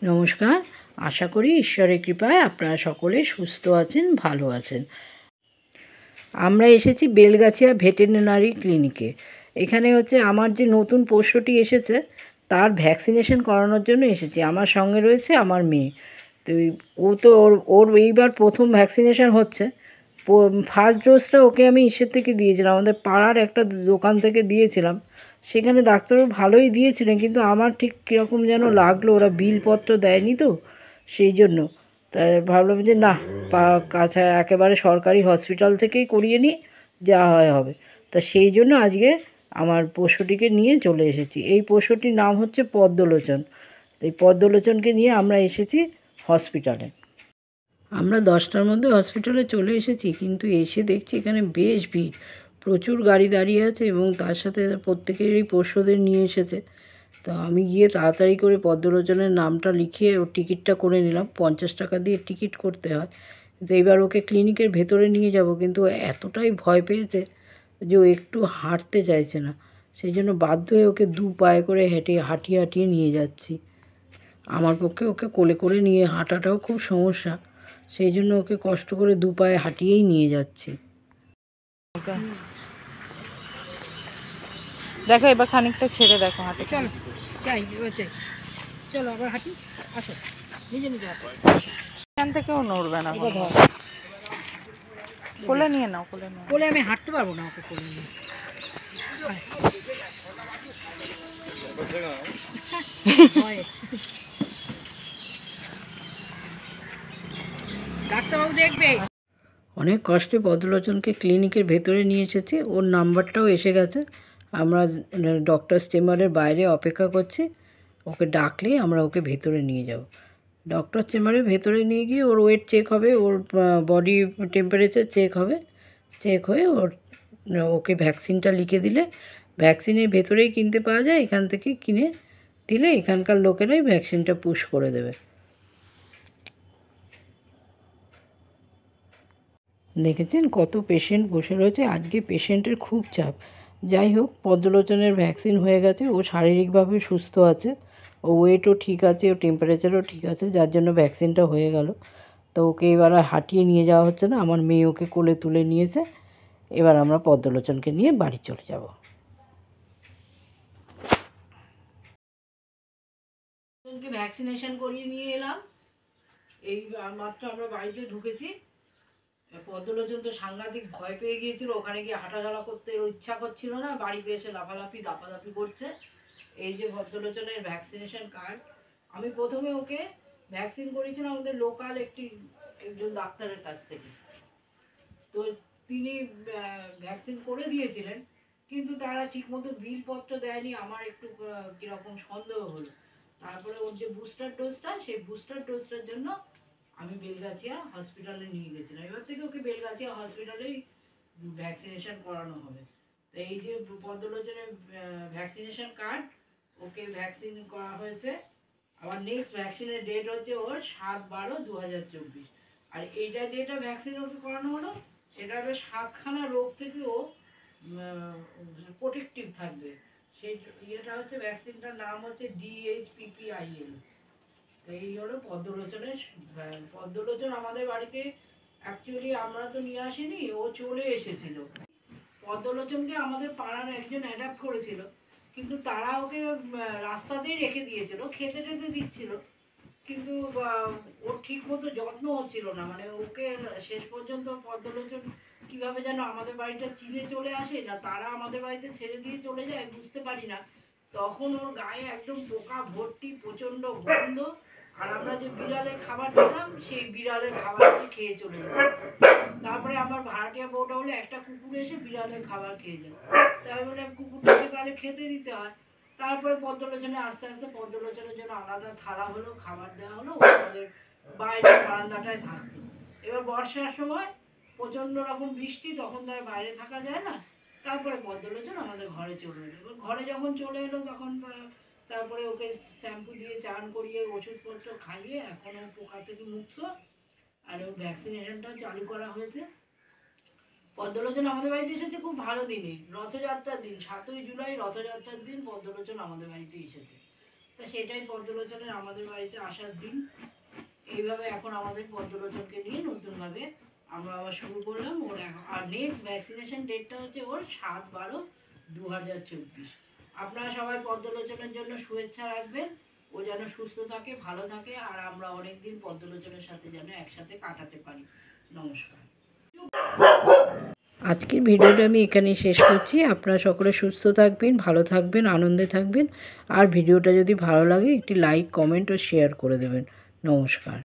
নমস্কার। আশা করি ঈশ্বরের কৃপায় আপনারা সকলে সুস্থ আছেন, ভালো আছেন। আমরা এসেছি বেলগাছিয়া ভেটেরিনারি ক্লিনিকে। এখানে হচ্ছে আমার যে নতুন পোষ্যটি এসেছে তার ভ্যাকসিনেশন করানোর জন্য এসেছি। আমার সঙ্গে রয়েছে আমার মেয়ে। তো ও তো ওর এইবার প্রথম ভ্যাকসিনেশন হচ্ছে। ফার্স্ট ডোজটা ওকে আমি ইসের থেকে দিয়েছিলাম, আমাদের পাড়ার একটা দোকান থেকে দিয়েছিলাম। সেখানে ডাক্তারবাবু ভালোই দিয়েছিলেন, কিন্তু আমার ঠিক কীরকম যেন লাগলো, ওরা বিলপত্র দেয়নি তো সেই জন্য। তাই ভাবলাম যে না, কাছে একেবারে সরকারি হসপিটাল থেকেই করিয়ে নিই, যা হয় হবে। তা সেই জন্য আজকে আমার পশুটিকে নিয়ে চলে এসেছি। এই পশুটির নাম হচ্ছে পদ্মলোচন। এই পদ্মলোচনকে নিয়ে আমরা এসেছি হসপিটালে। আমরা 10টার মধ্যে হসপিটালে চলে এসেছি, কিন্তু এসে দেখছি এখানে বেশ ভিড়, প্রচুর গাড়ি দাঁড়িয়ে আছে এবং তার সাথে প্রত্যেকেরই পোষ্যদের নিয়ে এসেছে। তো আমি গিয়ে তাড়াতাড়ি করে পদ্মলোচনের নামটা লিখিয়ে ওর টিকিটটা করে নিলাম। 50 টাকা দিয়ে টিকিট করতে হয়। তো এবার ওকে ক্লিনিকের ভেতরে নিয়ে যাব, কিন্তু ও এতটাই ভয় পেয়েছে যে ও একটু হাঁটতে চাইছে না। সেই জন্য বাধ্য হয়ে ওকে দু পায়ে করে হাঁটিয়ে হাঁটিয়ে নিয়ে যাচ্ছি। আমার পক্ষে ওকে কোলে করে নিয়ে হাঁটাটাও খুব সমস্যা, সেই জন্য ওকে কষ্ট করে দু পায়ে হাঁটিয়েই নিয়ে যাচ্ছি। দেখো এবার খানিকটা ছেড়ে দেখো হাঁটে। চলো চাই, এবার চাই, চলো আবার হাঁটি, আসো নিজে নিজে হাঁটো। এখান থেকেও নড়বে না, কোলে নিয়ে নাও, কোলে নিয়ে। কোলে আমি হাঁটতে পারবো না ওকে কোলে নিয়ে। ডাক্তারবাবু দেখবে। অনেক কষ্টে পদ্মলোচনকে ক্লিনিকের ভেতরে নিয়ে এসেছি, ওর নাম্বারটাও এসে গেছে। আমরা ডক্টর চেম্বারের বাইরে অপেক্ষা করছি, ওকে ডাকলেই আমরা ওকে ভেতরে নিয়ে যাব। ডক্টর চেম্বারের ভেতরে নিয়ে গিয়ে ওর ওয়েট চেক হবে, ওর বডি টেম্পারেচার চেক হবে, চেক হয়ে ওকে ভ্যাকসিনটা লিখে দিলে, ভ্যাকসিনের ভেতরেই কিনতে পাওয়া যায়, এখান থেকে কিনে দিলে এখানকার লোকেরাই ভ্যাকসিনটা পুশ করে দেবে। দেখেছেন কত পেশেন্ট বসে রয়েছে, আজকে পেশেন্টের খুব চাপ। যাই হোক, পদ্মলোচনের ভ্যাকসিন হয়ে গেছে, ও শারীরিকভাবে সুস্থ আছে, ও ওয়েটও ঠিক আছে, ও টেম্পারেচারও ঠিক আছে, যার জন্য ভ্যাকসিনটা হয়ে গেল। তো ওকে এবার আর হাঁটিয়ে নিয়ে যাওয়া হচ্ছে না, আমার মেয়ে ওকে কোলে তুলে নিয়েছে। এবার আমরা পদ্মলোচনকে নিয়ে বাড়ি চলে যাব। ভ্যাকসিনেশন করিয়ে নিয়ে এলাম, এই মাত্র আমরা বাড়িতে ঢুকেছি। পদ্মলোচন তো সাংঘাতিক ভয় পেয়ে গিয়েছিল, ওখানে গিয়ে হাঁটাচলা করতে ওর ইচ্ছা করছিল না, বাড়িতে এসে লাফালাফি দাপাদাপি করছে। এই যে পদ্মলোচনের ভ্যাকসিনেশন কার্ড, আমি প্রথমে ওকে ভ্যাকসিন করেছিলাম আমাদের লোকাল একজন ডাক্তারের কাছ থেকে। তো তিনি ভ্যাকসিন করে দিয়েছিলেন, কিন্তু তারা ঠিকমতো বিলপত্র দেয়নি। আমার একটু কীরকম সন্দেহ হলো। তারপরে ওর যে বুস্টার ডোজটা, সেই বুস্টার ডোজটার জন্য আমি বেলগাছিয়া হসপিটালে নিয়ে গেছিলাম। এবার থেকে ওকে বেলগাছিয়া হসপিটালেই ভ্যাকসিনেশন করানো হবে। তো এই যে পদ্মলোচনের ভ্যাকসিনেশন কার্ড, ওকে ভ্যাকসিন করা হয়েছে। আবার নেক্সট ভ্যাকসিনের ডেট হচ্ছে ওর 7/12/2024। আর এইটা যেটা ভ্যাকসিন ওকে করানো হলো, সেটা হলো 7খানা রোগ থেকে ও প্রোটেক্টিভ থাকবে। সেই ইয়েটা হচ্ছে, ভ্যাকসিনটার নাম হচ্ছে DHPPIL। তো এই হলো পদ্মলোচনের। পদ্মলোচন আমাদের বাড়িতে অ্যাকচুয়ালি আমরা তো নিয়ে আসিনি, ও চলে এসেছিল। পদ্মলোচনকে আমাদের পাড়ার একজন অ্যাডাপ্ট করেছিল, কিন্তু তারা ওকে রাস্তাতেই রেখে দিয়েছিল, খেতে টেতে দিচ্ছিল, কিন্তু ওর ঠিক মতো যত্ন হচ্ছিল না। মানে ওকে শেষ পর্যন্ত পদ্মলোচন কীভাবে যেন আমাদের বাড়িটা চিনে চলে আসে, না তারা আমাদের বাড়িতে ছেড়ে দিয়ে চলে যায় বুঝতে পারি না। তখন ওর গায়ে একদম পোকা ভর্তি, প্রচণ্ড গন্ধ। আর আমরা যে বিড়ালের খাবার দিতাম, সেই বিড়ালের খাবারটি খেয়ে চলে যেত। তারপরে আমার ভাড়াটিয়া বউটা হলে একটা কুকুর এসে বিড়ালের খাবার খেয়ে যায়। তাই বলে কুকুরটাকে তাহলে খেতে দিতে হয়। তারপরে পদ্মলোচনে আস্তে আস্তে পদ্মলোচনের জন্য আলাদা থালা হলো, খাবার দেওয়া হলো, আমাদের বাইরে বারান্দাটায় থাকতো। এবার বর্ষার সময় প্রচণ্ড রকম বৃষ্টি, তখন তো আর বাইরে থাকা যায় না। তারপরে পদ্মলোচন আমাদের ঘরে চলে এলো। এবার ঘরে যখন চলে এলো তখন তারপরে ওকে শ্যাম্পু দিয়ে চান করিয়ে ওষুধপত্র খাইয়ে এখনও পোকা থেকে মুক্ত। আর ও ভ্যাকসিনেশনটাও চালু করা হয়েছে। পদ্মলোচন আমাদের বাড়িতে এসেছে খুব ভালো দিনে, রথযাত্রার দিন, 7ই জুলাই রথযাত্রার দিন পদ্মলোচন আমাদের বাড়িতে এসেছে। তা সেটাই পদ্মলোচনের আমাদের বাড়িতে আসার দিন। এইভাবে এখন আমাদের পদ্মলোচনকে নিয়ে নতুনভাবে আমরা আবার শুরু করলাম। ওর আর নেক্সট ভ্যাকসিনেশন ডেটটা হচ্ছে ওর 7/12/2024। আপনারা সবাই পদ্মলোচনের জন্য শুভেচ্ছা রাখবেন। ও যেন সুস্থ থাকে, ভালো থাকে, আর আমরা অনেক দিন পদ্মলোচনের সাথে যেন একসাথে কাটাতে পারি। নমস্কার। আজকের ভিডিওটা আমি এখানেই শেষ করছি। আপনারা সকলে সুস্থ থাকবেন, ভালো থাকবেন, আনন্দে থাকবেন। আর ভিডিওটা যদি ভালো লাগে একটি লাইক, কমেন্ট ও শেয়ার করে দেবেন। নমস্কার।